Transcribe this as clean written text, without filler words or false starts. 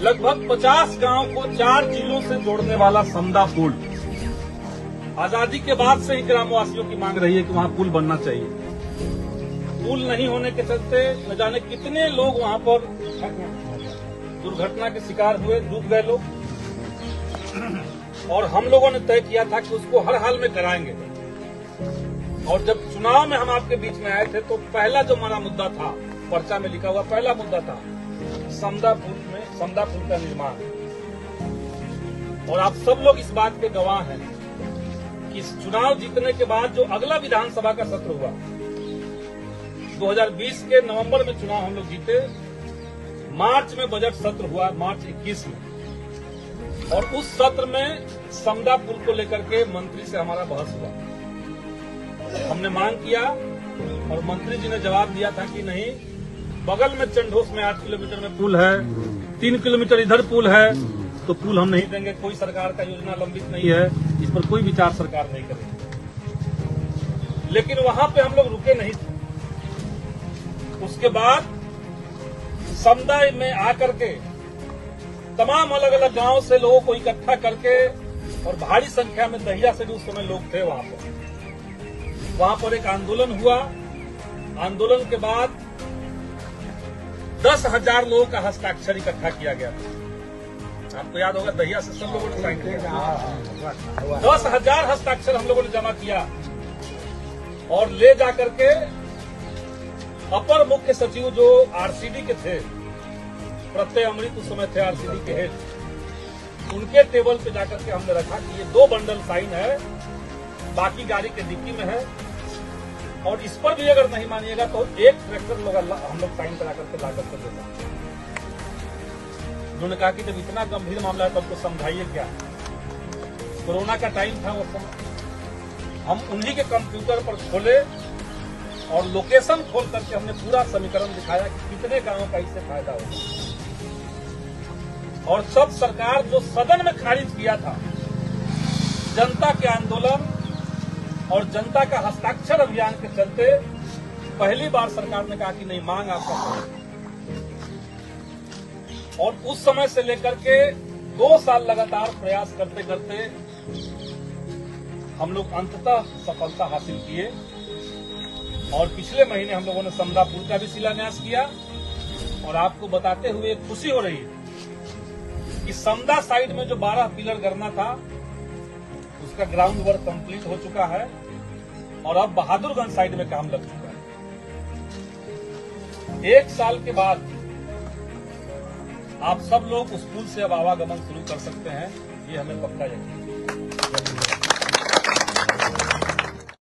लगभग 50 गांव को 4 जिलों से जोड़ने वाला समदा पुल आजादी के बाद से ही ग्रामवासियों की मांग रही है कि वहां पुल बनना चाहिए। पुल नहीं होने के चलते न जाने कितने लोग वहां पर दुर्घटना के शिकार हुए, डूब गए लोग। और हम लोगों ने तय किया था कि उसको हर हाल में कराएंगे। और जब चुनाव में हम आपके बीच में आए थे तो पहला जो हमारा मुद्दा था, पर्चा में लिखा हुआ पहला मुद्दा था समदा पुल का निर्माण। और आप सब लोग इस बात के गवाह हैं कि इस चुनाव जीतने के बाद जो अगला विधानसभा का सत्र हुआ, 2020 के नवंबर में चुनाव हम लोग जीते, मार्च में बजट सत्र हुआ, मार्च 21 में। और उस सत्र में समदा पुल को लेकर के मंत्री से हमारा बहस हुआ। हमने मांग किया और मंत्री जी ने जवाब दिया था कि नहीं, बगल में चंडोस में 8 किलोमीटर में पुल है, 3 किलोमीटर इधर पुल है, तो पुल हम नहीं देंगे। कोई सरकार का योजना लंबित नहीं है, इस पर कोई विचार सरकार नहीं करेगी। लेकिन वहां पे हम लोग रुके नहीं थे। उसके बाद समदा में आकर के तमाम अलग अलग गांव से लोगों को इकट्ठा करके, और भारी संख्या में दहिया से भी उस समय लोग थे वहां पर एक आंदोलन हुआ। आंदोलन के बाद 10,000 लोगों का हस्ताक्षर इकट्ठा किया गया था। आपको याद होगा, दहिया से सब लोगों ने साइन किया। 10,000 हस्ताक्षर हम लोगों ने जमा किया और ले जाकर के अपर मुख्य सचिव जो आरसीडी के थे, प्रत्यय अमृत उस समय थे आरसीडी के हेड, उनके टेबल पे जाकर के हमने रखा कि ये 2 बंडल साइन है, बाकी गाड़ी के डिक्की में है, और इस पर भी अगर नहीं मानिएगा तो एक ट्रैक्टर हम लोग साइन करा करके ला करके देते। उन्होंने कहा कि जब इतना गंभीर मामला है तो आपको समझाइए क्या। कोरोना का टाइम था वो समय, हम उन्हीं के कंप्यूटर पर खोले और लोकेशन खोल करके हमने पूरा समीकरण दिखाया कि कितने गांवों का इससे फायदा होगा। और सब सरकार जो सदन में खारिज किया था, जनता के आंदोलन और जनता का हस्ताक्षर अभियान के चलते पहली बार सरकार ने कहा कि नहीं, मांग आपका है। और उस समय से लेकर के 2 साल लगातार प्रयास करते करते हम लोग अंततः सफलता हासिल किए। और पिछले महीने हम लोगों ने समदा पुल का भी शिलान्यास किया। और आपको बताते हुए खुशी हो रही है कि समदा साइड में जो 12 पिलर करना था, उसका ग्राउंड वर्क कंप्लीट हो चुका है और अब बहादुरगंज साइड में काम लग चुका है। 1 साल के बाद आप सब लोग उस पुल से अब आवागमन शुरू कर सकते हैं, ये हमें पक्का यकीन है।